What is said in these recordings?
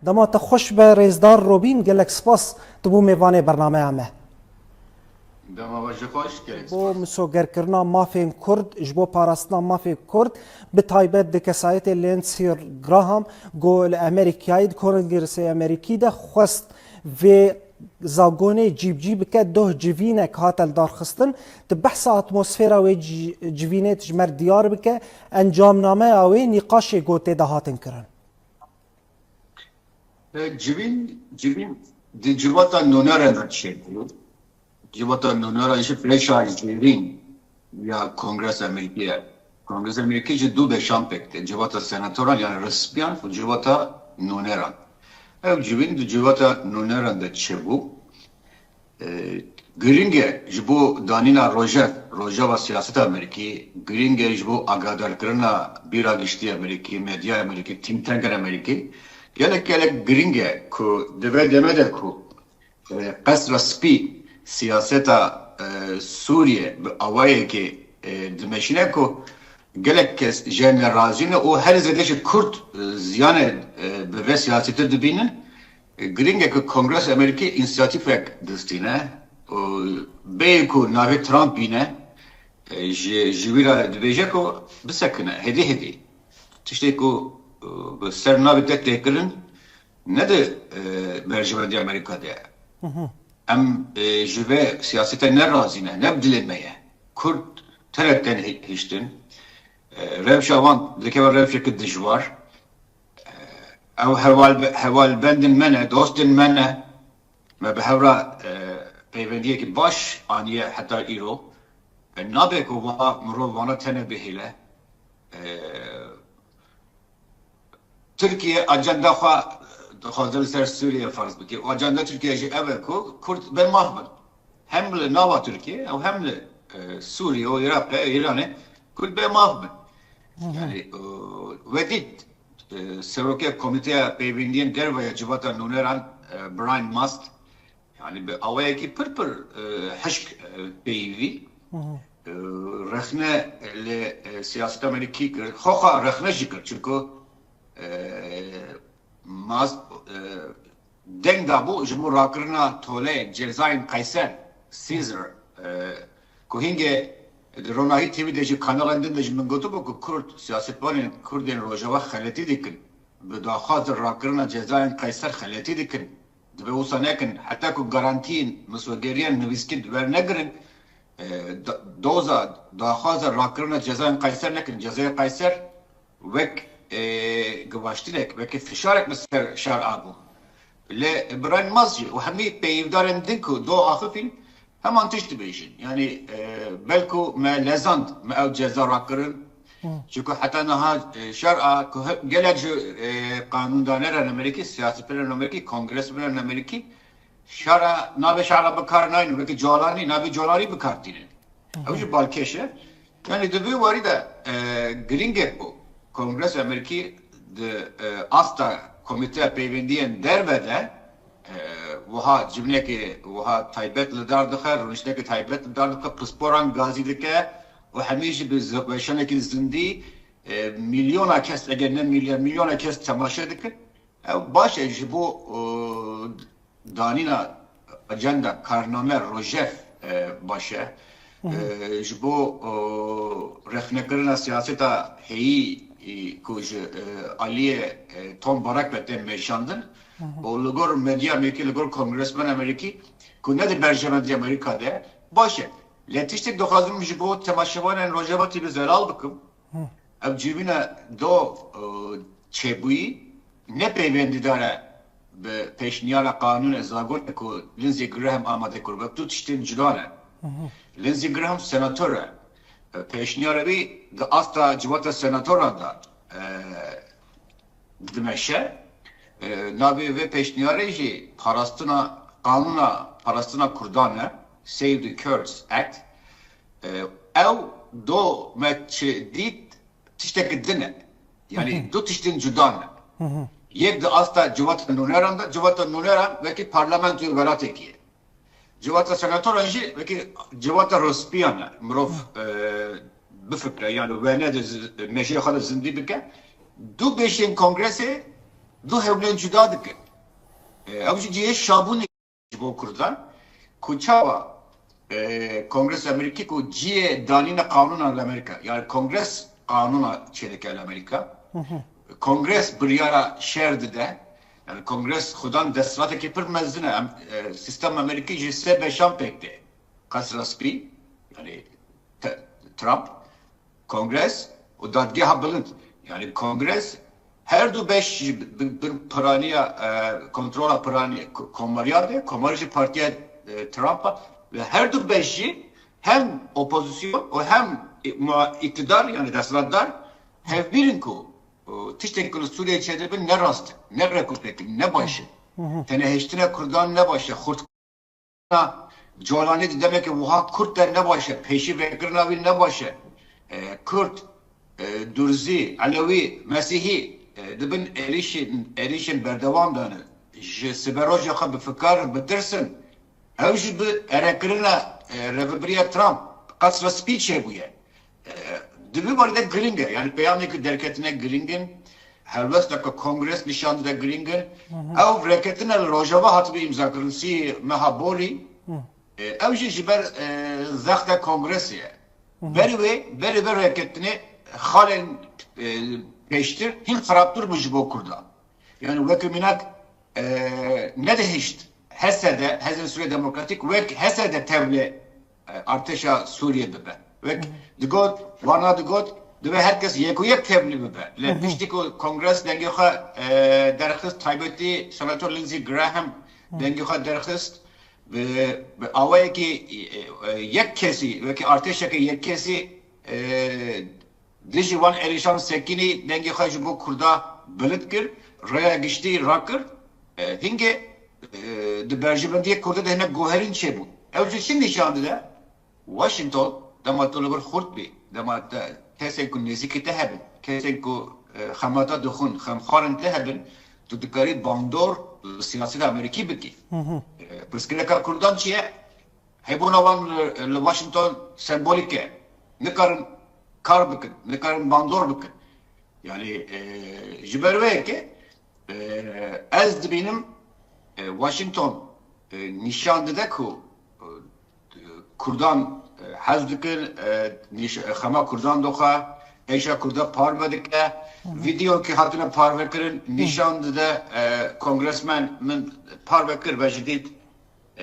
دما تخوش به رزدار روبین گلک سپاس تبو میوانه برنامه همه دما باشه خوش گلک بو مسوگر کرنا مافین کرد جبو پاراستنا مافین کرد به تایبت ده کسایت لینسیر گراهام گول امریکایی کنگرس امریکی ده خواست و زاگونه جیب جیب که ده جوینه که هاتل دارخستن ده بحث اتمسفیرا و جوینه تجمر دیار بکه انجام نامه اوی نقاش گوته ده هاتن کرن جوین دی جواتا نونرن چیدی جواتا نونرن ایش فلشای جوین یا کنگرس امریکیه کنگرس امریکی جو دو بشام پکته جواتا سناتوران یعنی رسپیان و جواتا نونرن ev civin de civata nuneran de çebu gringe jibo danina rojava siyaset Ameriki gringe jibo agadar kırna bir agişti Ameriki medya Ameriki think tank Ameriki gelek gringe ku deve demede ku qasra spi siyaseta Suriye avaye ki demeşine ku gelek kes jenerazine o her zedeşi Kürt ziyane ve siyaseti dibinin gringe ku Kongres Ameriki inisiyatif ek distine beyku navi Trump yine jivira dibece ku bisakine hedi tişte ku ser navi teklerin ne de mercimedi Amerika'da em jive siyasete ne razine ne bilinmeye Kürt teretten hiçtin Revşavan, dikeva revşeki dijvar. Ev heval bendin mene, dostin mene. Me behevra peyvendiye ki baş aniye hatta iro. Nabe ku va mro vana tene bihile. Türkiye ajanda xwa xazır ser Suriye farz biki. Ajanda Türkiye ji ev ku Kürt ben mahmud. Hem le nava Türkiye hem le Suriye o Irak İran'ı Kürt ben mahmud. Yani vedit Seroke Komiteye Peyvindiyen Dervaya Civata Nuneran Brian Must yani bir avaya ki pır haşk peyvi rehne le siyaset Ameriki kır hoha rehne jikır çünkü Must dengda bu jumur rakırına tole Cezayir Kayser Caesar kuhinge Ronahi TV'deki kanalından da şimdi gotu bu Kürt siyasetvanın Kürt'ün rojava xaleti dikin. Ve daha hazır rakırına Cezayir Kayser xaleti dikin. Ve usa nekin hatta ku garantiyin mesvegeriyen nüviskin ver negirin doza daha hazır rakırına Cezayir Kayser nekin. Cezayir Kayser vek gıvaştinek vek fişarek mesler şar abu. Le Brian Mazci o hemi peyivdarın dinku do ahıfin hemen tişti beyşin. Yani belki me lezand me ev ceza rakırın. Çünkü hatta naha şer'a geleci kanundaneran Ameriki, siyasetlerin Ameriki, kongreslerin Ameriki şer'a nabe şer'a bakar naynu. Belki Jolani, nabe Jolani bakar dinin. Avcı balkeşe. Yani devi var da gringe bu. Kongres Ameriki de asta komite peyvendiyen dervede वहाँ जिम्ने के वहाँ ताइबत लदार दखर रुनिशने के ताइबत लदार दखर पस्पोरन गाजी दके वो हमेशा बेवशने की जिंदगी मिलियन आकेस अगर न मिलियन आकेस तमाशा दके बाश जिबो दानिना अजेंडा कारनामे रोजेफ बाशे जिबो रखने करना सियासता है कुछ आलिए tom barak bete meşandın. O lugor medya Ameriki, lugor kongresmen Ameriki, kunde de berjemedi Amerika'da. Başı. Letiştik dokazım jibo temaşavanen rojavati bir zelal bakım. Ev civine do çebuyi ne peyvendidare be peşniyala kanun ezagon eko Lindsey Graham amade kurbak tut işten cilane. Lindsey Graham senatörü. Peşniyala bir asla civata senatora da dimeşe nabi ve peşniyareci parastina kanuna parastina kurdane Save the Kurds Act ev do meçe dit tiştek dine yani do tiştin cudan yek de asla civata nuneranda civata nuneran ve ki parlamentoyu velat eki civata senatoranji ve ki civata rospiyan mrof bifekre yani ve ne de meşe xalı zindi bike du beşin kongresi Du hevlen cüda dikin. Avcı ciye şabuni bu kurdan. Kuçava Kongres Amerika ku ciye danina kanuna Amerika. Yani Kongres kanuna çelik Amerika. Kongres bir yara şerdi de. Yani Kongres xudan destratı kepir mezdine. Sistem Amerika jisse beşam pekti. Kasraspi. Yani Trump. Kongres o dadgeha bilind. Yani Kongres her du beş bir paraniya kontrola paraniya komariyade komarıcı partiye Trump'a ve her du beşi hem opozisyon o hem iktidar yani deslatdar her birin ku tiştekli Suriye çevrede ne rast ne rekuteki ne başı teneheştine kurdan ne başı hurtna Colani demek ki vuha Kurtlar ne başı peşi ve Gırnavi ne başı Kürt Durzi Alevi Mesihi dibin erişin berdevam danı ji siberoja xwe bi fikar bitirsin ew jî bi erekirina reviberiya Trump qasra spî çêbûye dibi barî de giring e yani peyamekî derketine giringin helbesteke kongres nişan de giringin ew reketine rojava hatibî imzakirsî meha borî ew jî ji ber zexte kongresê ye berî vê reketine xalên peştir, hin xaraptır bu jibo kurda. Yani vekil minak ne de hiç hesede, Hezen Suriye Demokratik vek hesede tevle arteşa Suriye bebe. Vek digot, vana digot, ve herkes yek tevli bebe. Le piştik o kongres dengiha derxist taybeti Senatör Lindsey Graham dengiha derxist ve avaya ki yek kesi ve ki arteşa ki yek kesi Dijivan erişan sekini dengi hacı bu kurda belirtkir, raya geçti rakır, hinge de berjibendiye kurda da hene goherin çebu. Evcil şimdi şandı da Washington damat olabilir hurtbi, damat kesen ku neziki tehebin, kesen ku xamata dukhun, xamxarın tehebin, tudukari bandor siyasi Ameriki biki. Pırskileka kurdan çiye, hebuna van Washington sembolike, ne karın kar bıkın, ne kadar bandor bıkın. Yani jiberve ki ez benim Washington nişanlıda ku kurdan hazdıkın xama kurdan doğa eşya kurda parmadık video ki hatına parvekırın nişanlıda kongresmen min parvekır ve cidid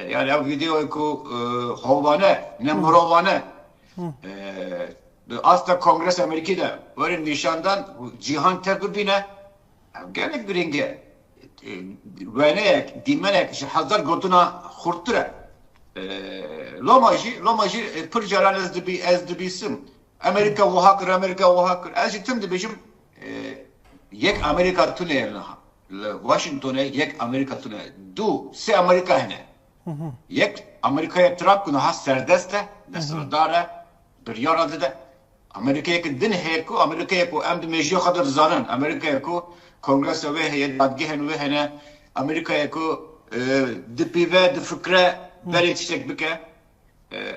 yani video ku hovane nemrovane Asla Kongres Amerika'da böyle nişandan cihan terbine gene gringe venek dimenek hazır gotuna hurtura lomajı pırcaran ezdibisim Amerika vahakır ezcitim de bizim yek Amerika tune Washington'a yek Amerika tune du se Amerika hene yek Amerika'ya Trump kuna has serdeste nesradara bir yaradı da Amerika'ya ki din heku Amerika'ya ku em de mecliye kadar zanen Amerika'ya ku kongrese ve heye dadgehen ve hene Amerika'ya ku dipive de fikre beri çiçek bike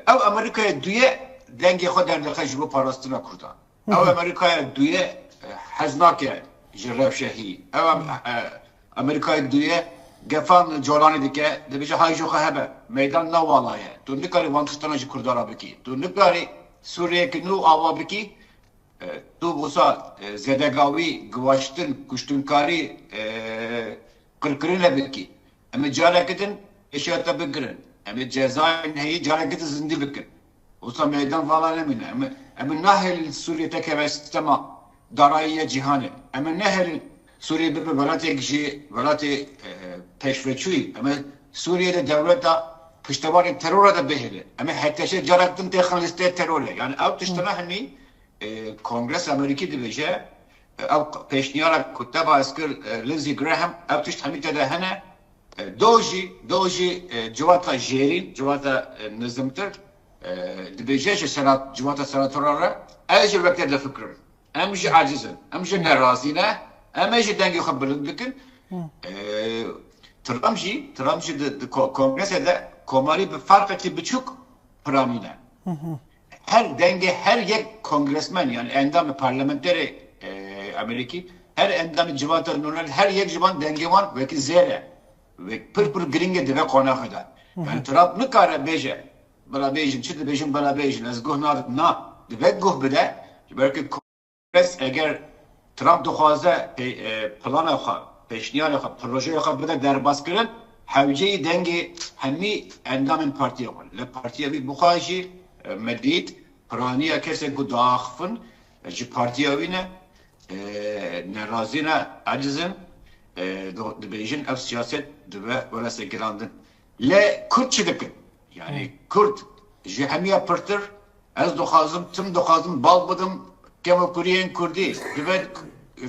ev Amerika'ya duye denge kadar da kaç bu parasına kurda ev Amerika'ya duye haznake jirref şehi ev Amerika'ya duye gefan Colani dike de bir hayjo hebe meydan navalaya tundikari vantıştanacı kurdara biki tundikari Suriye ki nu ava biki tu busa zedegavi gvaştın kuştunkari kırkırına biki ama caraketin eşyata bikirin ama cezaevin heyi caraketin zindi bikin usa meydan falan emine ama nahel Suriye tekeve sistema daraiye cihane ama nahel Suriye bir velatı kişi velatı peşveçuy ama Suriye'de devlete piştevarın teröre de beheli. Ama herkese caraktın tekhan listeye terörle. Yani av tiştana hani Kongres Amerika dibece av peşniyara kutaba askır Lindsey Graham av tişt hamite de hene doji civata jerin civata nizimtir dibece senat civata senatörara eci vekterde fikrim. Emji acizin, emji nerazine, emji dengi xabilin bikin. Trump'ci de Kongrese'de komari bir fark etti birçok pramine. Her denge her yek kongresmen yani endam parlamenteri Ameriki her endamı civata nurlar her yek civan denge var ve ki zere ve pır gringe dibe konak eder. Yani Trump ne kare beje bana bejin çıtı bejin bana bejin az guh na dibe guh bile belki kongres eğer Trump dokhaze plana xwe peşniyara xwe projeye xwe bide derbas kirin hevceyi dengê hemî endamên partiya xwe li partiya wî bixwe jî medît piraniya kesek ku diaxivin ji partiya wî ne nerazî ne ecizin dibêjin ev siyaset dibe welese girandin lê Kurd çi dikin yani Kurd ji hemiya pirtir ez dixwazim tim dixwazim bal bidim kema Kuriyên Kurdî dibe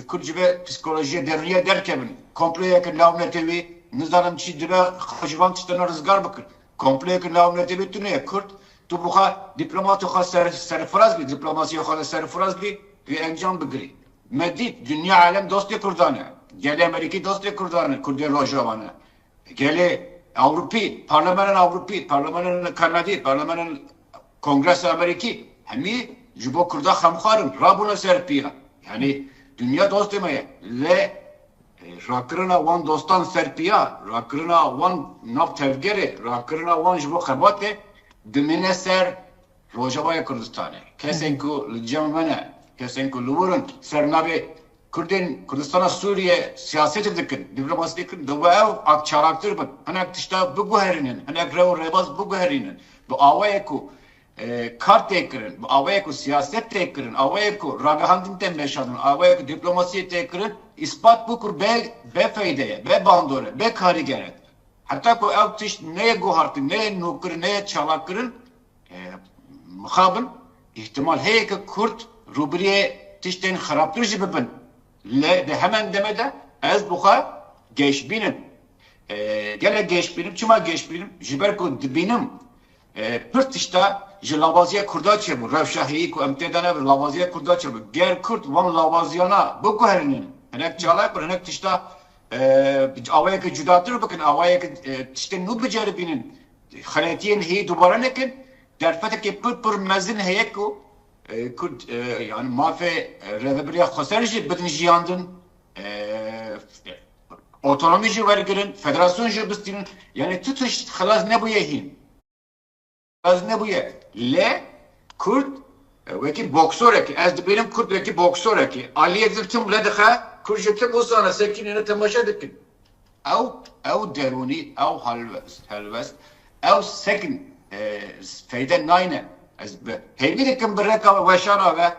Kurd jibe psikolojiye derniye derkevin kompleyeke lavnete wî nizanim çi dibe xwejivan tiştena rizgar bikir kompleyeke lavnete wî tu ne Kurd tu buxa diplomatı xwe serfiraz bî diplomasiya xwe serfiraz bî ve encam bigirî medît dünya alem dostê Kurdan e gelê Amerîkî dostê Kurdan e Kurdê Rojava ne gelê Avrupî parlamenên Avrupî parlamenên Kanadî parlamenên Kongresa Amerîkî hemî ji bo Kurda xemxwarin rabûne ser pîya yani dünya dost demeye ve rakırına wan dostan serpiya rakırına wan nav tevgeri rakırına wan ji bo xebate dimine ser Rojavaya Kurdistanê kesên ku li cemene kesên ku li wirin sernavê Kurdistana Suriye siyaset dikin diplomasi dikin di we ev akçaraktir bin hinek tişta biguherînin hinek rew rebaz biguherînin bu awayê ku kart tekirin, avaya ku siyaset tekirin, avaya ku ragahandin tembeşadın, avaya ku diplomasiye tekirin, ispat bu kur be feydeye, be bandore, be karigere. Hatta ku ev tiş neye guhartın, neye nukır, neye çalakırın, mıhabın, ihtimal heye ki Kurt rubriye tişten xaraptır jibibin. Le de hemen demede, ez buha geçbinin. Gele geçbinin, çima geçbinin, jiber ku dibinim, pırt işte ji lavaziya Kurda çebu, revşahiyi ku emtedane bir lavaziya Kurda çebu. Ger Kurt van lavaziyana bu kuherinin. Henek çalay bir henek işte avaya ki cüdatır bakın, avaya ki işte nu beceribinin. Xaletiyen heyi dubara nekin. Derfete ki pır mezin heyek ku Kurt yani mafe revebriya xoserici bidin jiyandın. Otonomi ji vergirin, federasyon ji bistinin. Yani tutuş xalas ne bu yehin. Az ne bu ye? Le Kurt veki boksör ki az benim Kurt veki boksör ki Aliye zirtim ledha Kurt jitim usana sekinine temaşa dikin. Ev deruni ev halves ev sekin feyden nayne az be heybi dikin bir reka ve şana ve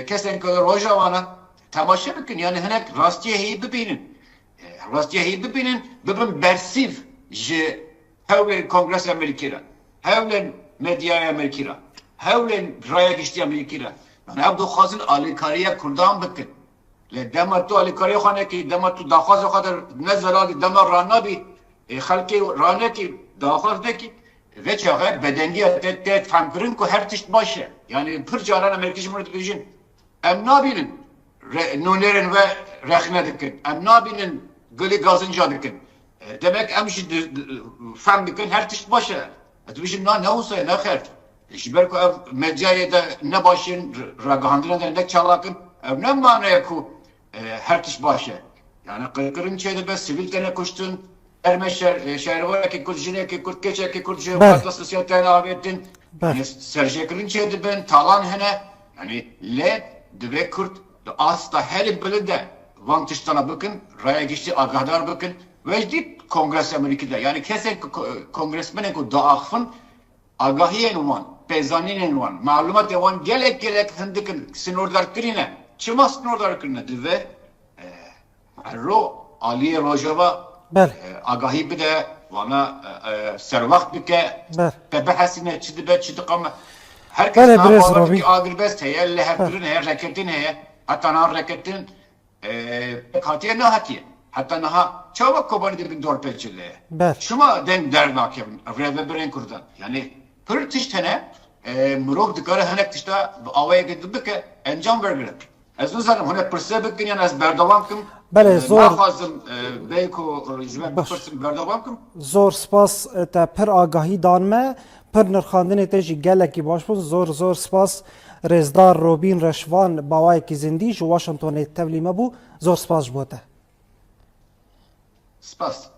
kesen kadar rojavana temaşa dikin yani henek rastiye heybi binin rastiye heybi binin bibin bersiv ji hevle kongres Amerika'da hevlen medyaya Amerika'da, hevlen raya geçti Amerika'da. Yani abdu xazin alikariye Kurdan bikin. Le demet tu alikariye xane ki demet tu daxaz o kadar ne zelali demet rana bi xalki rana ki daxaz de ki ve çağa bedengiye tet famkirin ku her tişt başı. Yani pır caran Amerika Cumhuriyeti Birleşin. Em nabinin nunerin ve rehne dikin. Em nabinin gili gazınca dikin. Demek em şi fam dikin her tişt başı. Dibijin ne olsa ne xer. Jiber ku ev medyaya da ne başın ragahandına da ne çalakın. Ev ne manaya ku her tiş başı. Yani kırkırın çeyde be sivil tane kuştun. Ermeşer şehirvara ki Kurdjine ki Kurd keçe ki Kurdjine farklı sosyetene abiyetin. Yani serjekırın çeyde ben talan hene. Yani le dibe Kurd asla her bilinde van tiştana bakın. Raya geçti agahdar bakın. Vecdi Kongres Amerika'da yani kesin kongresmene ku daafın agahiyen van, pezaninen van, malumat van gelek hındıkın sinordar kirine, çıma sinordar kirine dive ro Aliye Rojava agahi bide vana servakt bike pebehasine çidik ama herkes ne yapar ki agrbest heye, leheftirin heye, reketin heye, hatta nar reketin hatiye ne hatiye. Hatta naha çabuk kobanı dibin dorpelçiliğe. Şuma den dernak yapın. Vreve biren kurdan. Yani pır tiştene mırov dikare hanek tişta avaya gidip ki encam vergilir. Ez nizanim hune pirse bikin yani ez berdewam kim. Bele, zor. Naxwazim beyko jime bipirsin berdewam kim. زۆر سپاس te pir agahî dan me pir nirxandinê te jî gelekî baş bûn zor spas rêzdar Robîn Reşvan bawayekî zindî ji Washingtonê tevlî me bû zor spas ji bo te. Spas.